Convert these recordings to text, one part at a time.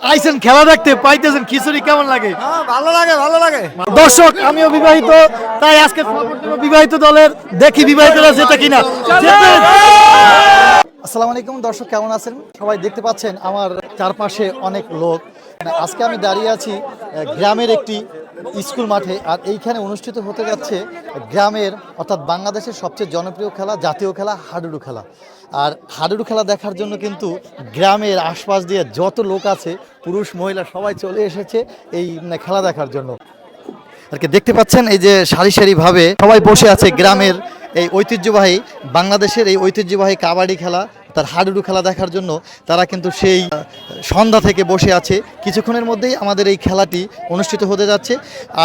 আইছেন খেলা দেখতে পাইতেছেন, খিচুড়ি কেমন লাগে? ভালো লাগে, ভালো লাগে। দর্শক, আমিও বিবাহিত, তাই আজকে সাপোর্ট দেব বিবাহিত দলের। দেখি বিবাহিতরা জেতে কিনা। আসসালামু আলাইকুম দর্শক, কেমন আছেন সবাই? দেখতে পাচ্ছেন আমার চারপাশে অনেক লোক। আজকে আমি দাঁড়িয়ে আছি গ্রামের একটি স্কুল মাঠে, আর এইখানে অনুষ্ঠিত হতে যাচ্ছে গ্রামের অর্থাৎ বাংলাদেশের সবচেয়ে জনপ্রিয় খেলা, জাতীয় খেলা হাডুডু খেলা। আর হাডুডু খেলা দেখার জন্য কিন্তু গ্রামের আশপাশ দিয়ে যত লোক আছে, পুরুষ মহিলা সবাই চলে এসেছে এই খেলা দেখার জন্য। আর কি দেখতে পাচ্ছেন এই যে সারি সারিভাবে সবাই বসে আছে গ্রামের এই ঐতিহ্যবাহী, বাংলাদেশের এই ঐতিহ্যবাহী কাবাডি খেলা, তার হাডুডু খেলা দেখার জন্য তারা কিন্তু সেই সন্ধ্যা থেকে বসে আছে। কিছুক্ষণের মধ্যেই আমাদের এই খেলাটি অনুষ্ঠিত হতে যাচ্ছে।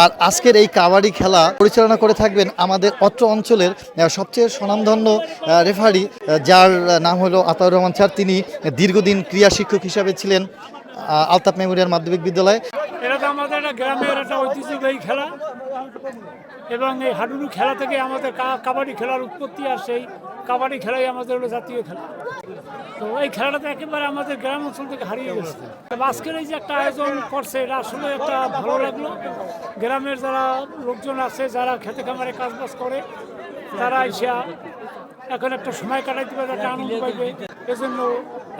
আর আজকের এই কাবাডি খেলা পরিচালনা করে থাকবেন আমাদের অত্র অঞ্চলের সবচেয়ে স্বনামধন্য রেফারি, যার নাম হলো আতাউর রহমান স্যার। তিনি দীর্ঘদিন ক্রীড়া শিক্ষক হিসাবে ছিলেন আলতাফ মেমোরিয়াল মাধ্যমিক বিদ্যালয়ে। এটা তো আমাদের একটা গ্রামের একটা ঐতিহ্যবাহী খেলা, এবং এই হাডুডু খেলা থেকে আমাদের কাবাডি খেলার উৎপত্তি, আর সেই কাবাডি খেলাই আমাদের হলো জাতীয় খেলা। তো এই খেলাটা একেবারে আমাদের গ্রাম অঞ্চল থেকে হারিয়ে গেছে। আজকের এই যে একটা আয়োজন করছে, এটা আসলে একটা ভালো লাগলো। গ্রামের যারা লোকজন আছে, যারা খেতে খামারে কাজবাজ করে, তারা এসে এখন একটা সময় কাটাইতে পারবে, একটা আনন্দ পাইবে। এজন্য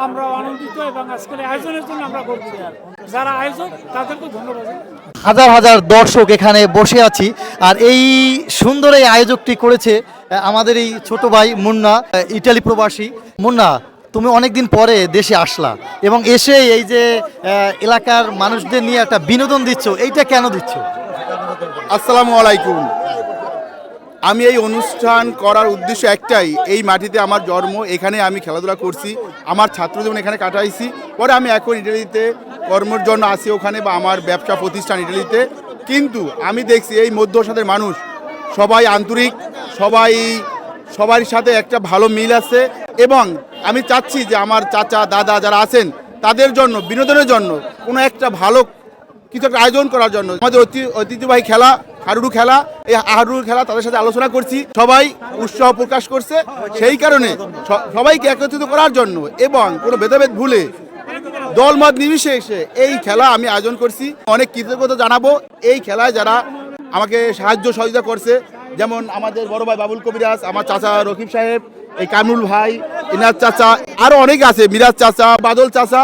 আমরাও আনন্দিত, এবং আজকের আয়োজনের জন্য আমরা গর্বিত। যারা আয়োজক তাদেরকে ধন্যবাদ। হাজার হাজার দর্শক এখানে বসে আছি, আর এই সুন্দর এই আয়োজকটি করেছে আমাদের এই ছোট ভাই মুন্না, ইটালি প্রবাসী। মুন্না, তুমি অনেকদিন পরে দেশে আসলা, এবং এসে এই যে এলাকার মানুষদের নিয়ে একটা বিনোদন দিচ্ছ, এইটা কেন দিচ্ছ? আসসালামু আলাইকুম। আমি এই অনুষ্ঠান করার উদ্দেশ্য একটাই, এই মাটিতে আমার জন্ম, এখানে আমি খেলাধুলা করছি, আমার ছাত্র জীবন এখানে কাটাইছি। পরে আমি এখন ইটালিতে কর্মের জন্য আসি ওখানে, বা আমার ব্যবসা প্রতিষ্ঠান ইটালিতে। কিন্তু আমি দেখছি এই মধ্যসাদের মানুষ সবাই আন্তরিক, সবার সাথে একটা ভালো মিল আছে। এবং আমি চাচ্ছি যে আমার চাচা দাদা যারা আছেন তাদের জন্য বিনোদনের জন্য কোনো একটা ভালো কিছু একটা আয়োজন করার জন্য আমাদের ঐতিহ্যবাহী খেলা হাডুডু খেলা, এই হাডুডু খেলা তাদের সাথে আলোচনা করছি, সবাই উৎসাহ প্রকাশ করছে। সেই কারণে সবাইকে একত্রিত করার জন্য এবং কোনো ভেদাভেদ ভুলে দলমত নির্বিশেষে এই খেলা আমি আয়োজন করছি। অনেক কৃতজ্ঞতা জানাবো এই খেলায় যারা আমাকে সাহায্য সহযোগিতা করছে, যেমন আমাদের বড় ভাই বাবুল কবিরাজ, আমার চাচা রকিব সাহেব, এই কামরুল ভাই, ইনাজ চাচা, আরও অনেকে আছে, মিরাজ চাচা, বাদল চাচা,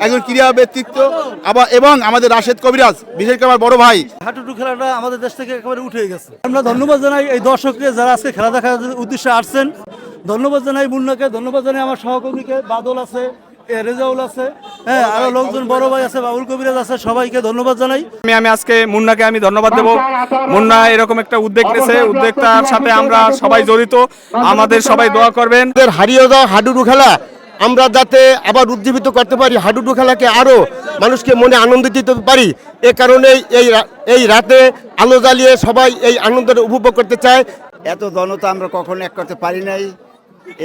একজন ক্রীড়া ব্যক্তিত্ব, আবার এবং আমাদের রাশেদ কবিরাজ, বিশেষ করে আমার বড় ভাই। হাডুডু খেলাটা আমাদের দেশ থেকে একেবারে উঠে গেছে। আমরা ধন্যবাদ জানাই এই দর্শককে যারা আজকে খেলা দেখার উদ্দেশ্যে আসছেন। ধন্যবাদ জানাই মুন্নাকে, ধন্যবাদ জানাই আমার সহকর্মীকে, বাদল আছে, রেজাউল আছে, হ্যাঁ, আরো লোকজন, বড় ভাই আছে, বাবুল কবিরাজ আছে, সবাইকে ধন্যবাদ জানাই। আমি আজকে মুন্নাকে আমি ধন্যবাদ দেব। মুন্না এরকম একটা উদ্যোগ নিয়েছে, উদ্যোগটার সাথে আমরা সবাই জড়িত, আমাদের সবাই দোয়া করবেন। হারিয়ে যাওয়া হাডুডু খেলা আমরা যাতে আবার উজ্জীবিত করতে পারি, হাডুডু খেলাকে আরো মানুষকে মনে আনন্দ দিতে পারি, এ কারণে এই রাতে আলো জ্বালিয়ে সবাই এই আনন্দটা উপভোগ করতে চায়। এত জনতা আমরা কখনো এক করতে পারি নাই।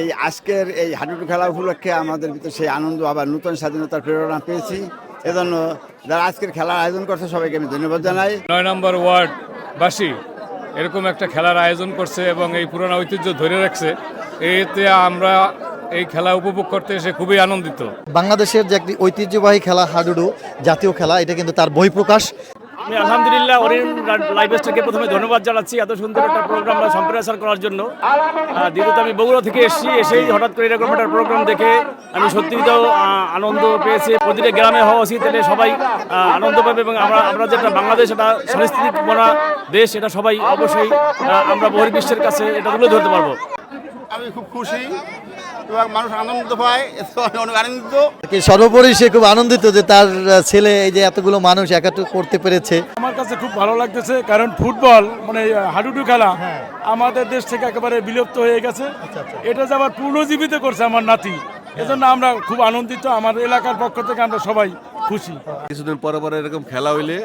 এই আজকের এই হাডুডু খেলা উপলক্ষে আমাদের ভিতরে সেই আনন্দ, আবার নতুন স্বাধীনতার প্রেরণা পেয়েছি। এজন্য যারা আজকের খেলার আয়োজন করছে সবাইকে আমি ধন্যবাদ জানাই। 9 নম্বর ওয়ার্ডবাসী এরকম একটা খেলার আয়োজন করছে এবং এই পুরনো ঐতিহ্য ধরে রাখছে, এতে আমরা এই খেলা উপভোগ করতে এসে খুবই আনন্দিত। বাংলাদেশের যে একটি ঐতিহ্যবাহী খেলা হাডুডু, জাতীয় খেলা, এটা কিন্তু তার বহিঃপ্রকাশ। আমি আলহামদুলিল্লাহ অরিয়ন লাইভ স্টারকে প্রথমে ধন্যবাদ জানাচ্ছি এত সুন্দর একটা প্রোগ্রাম সম্প্রচার করার জন্য। দ্বিতীয়ত আমি বগুড়া থেকে এসেই হঠাৎ করে এরকম একটা প্রোগ্রাম দেখে আমি সত্যিই তো আনন্দ পেয়েছি। প্রতিটা গ্রামে হওয়া উচিত, তাহলে সবাই আনন্দ পাবে, এবং আমরা যেটা বাংলাদেশ এটা সাংস্কৃতিক বনা দেশ, এটা সবাই অবশ্যই আমরা বহির্বিশ্বের কাছে এটা তুলে ধরতে পারবো। আমি খুব খুশি এবং মানুষ আনন্দ পায়, অনেক আনন্দিত। সর্বোপরি সে খুব আনন্দিত যে তার ছেলে এই যে এতগুলো মানুষ একাত্র করতে পেরেছে। আমার কাছে খুব ভালো লাগতেছে, কারণ ফুটবল মানে হাডুডু খেলা আমাদের দেশ থেকে একেবারে বিলুপ্ত হয়ে গেছে। এটা যে আবার পুনর্জীবিত করছে আমার নাতি, এজন্য আমরা খুব আনন্দিত। আমার এলাকার পক্ষ থেকে আমরা সবাই খুশি। কিছুদিন পরে পরে এরকম খেলা হইলে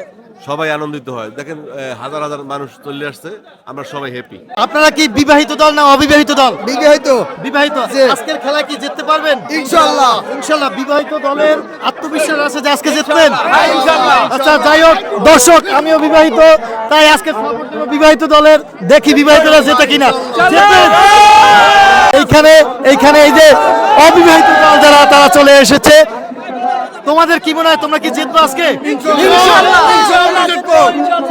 সবাই আনন্দিত হয়। দেখেন হাজার হাজার মানুষ চলে আসছে, আমরা সবাই হ্যাপি। আপনারা কি বিবাহিত দল না অবিবাহিত দল? বিবাহিত। বিবাহিত। আজকের খেলায় কি জিততে পারবেন? ইনশাআল্লাহ। ইনশাআল্লাহ। বিবাহিত দলের আত্মবিশ্বাস আছে যে আজকে জিতবেন? আচ্ছা, যাই হোক দর্শক, আমিও বিবাহিত, তাই আজকে সাপোর্ট দেব বিবাহিত দলের। দেখি বিবাহিতরা জেতে কিনা। এইখানে এই যে অবিবাহিত দল যারা, তারা চলে এসেছে। তোমাদের কি মনে হয়, তোমরা কি জিতবে আজকে?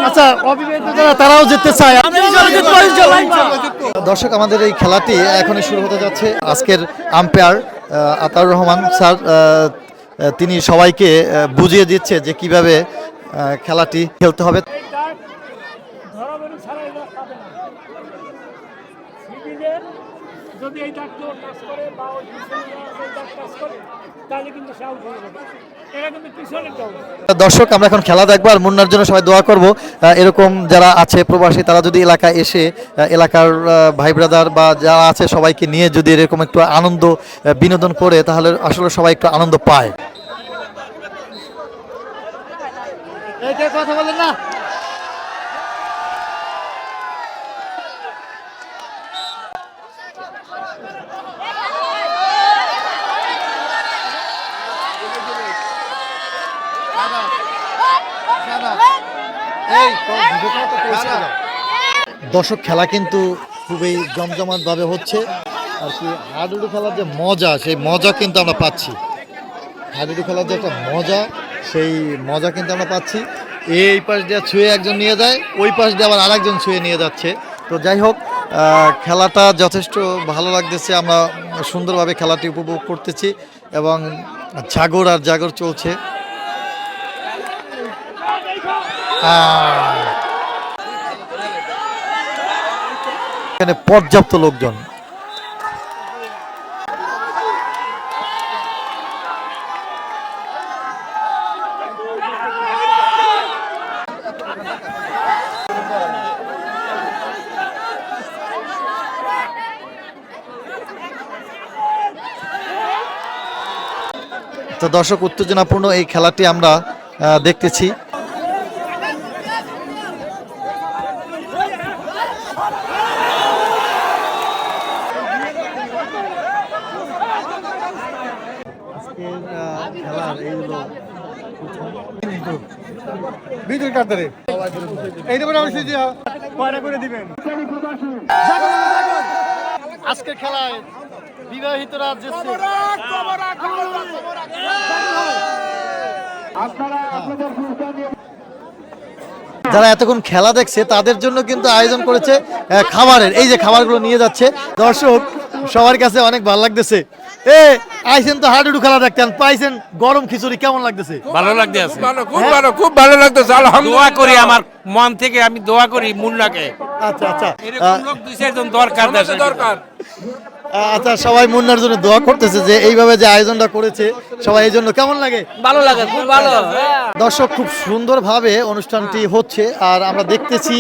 আচ্ছা, অবিবাহিত যারা তারাও জিততে চায়। দর্শক, আমাদের এই খেলাটি এখনই শুরু হতে যাচ্ছে। আজকের আম্পায়ার আতাউর রহমান স্যার তিনি সবাইকে বুঝিয়ে দিচ্ছে যে কিভাবে খেলাটি খেলতে হবে। এই ডাক ধরাধরি ছাড়া এরা পাবে না। সিভিলের যদি এই ডাক কেউ টাচ করে বা ওই পিছনে ওই ডাক টাচ করে তাহলে কিন্তু সে আউট হয়ে যাবে। এরা কিন্তু পিছনের দল। দর্শক, আমরা এখন খেলা দেখবো আর মুন্নার জন্য সবাই দোয়া করব। এরকম যারা আছে প্রবাসী, তারা যদি এলাকায় এসে এলাকার ভাই ব্রাদার বা যারা আছে সবাইকে নিয়ে যদি এরকম একটু আনন্দ বিনোদন করে, তাহলে আসলে সবাই একটু আনন্দ পায়। কথা বলেন না। দর্শক, খেলা কিন্তু খুবই জমজমাট ভাবে হচ্ছে আর কি। হাডুডু খেলার যে মজা, সেই মজা কিন্তু আমরা পাচ্ছি। হাডুডু খেলার যে একটা মজা, সেই মজা কিন্তু আমরা পাচ্ছি। এই পাশ দিয়ে ছুঁয়ে একজন নিয়ে যায়, ওই পাশ দিয়ে আবার আরেকজন ছুঁয়ে নিয়ে যাচ্ছে। তো যাই হোক, খেলাটা যথেষ্ট ভালো লাগতেছে। আমরা সুন্দরভাবে খেলাটি উপভোগ করতেছি এবং জাগর আর জাগর চলছে। এখানে পর্যাপ্ত লোকজন। তো দর্শক, উত্তেজনাপূর্ণ এই খেলাটি আমরা দেখতেছি। আজকের খেলায় বিবাহিতরা যারা এতক্ষণ খেলা দেখছে তাদের জন্য কিন্তু আয়োজন করেছে খাবারের। এই যে খাবারগুলো নিয়ে যাচ্ছে। দর্শক, সবার কাছে অনেক ভালো লাগতেছে। আইছেন তো হাডুডু খেলা দেখতেন, পাইছেন গরম খিচুড়ি, কেমন লাগতেছে? ভালো লাগতেছে, খুব ভালো লাগতেছে। আলহামদুলিল্লাহ, দোয়া করি আমার মন থেকে, আমি দোয়া করি মুন্নাকে। আচ্ছা আচ্ছা, এরকম লোক দুই চারজন দরকার, দেশে দরকার। আচ্ছা, সবাই মুন্নার জন্য দোয়া করতেছে যে এইভাবে যে আয়োজনটা করেছে সবাই, এই জন্য কেমন লাগে? ভালো লাগে, খুব ভালো। দর্শক, খুব সুন্দরভাবে অনুষ্ঠানটি হচ্ছে আর আমরা দেখতেছি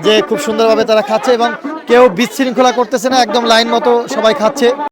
যে খুব সুন্দরভাবে তারা খাচ্ছে এবং কেউ বিশৃঙ্খলা করতেছে না, একদম লাইন মতো সবাই খাচ্ছে।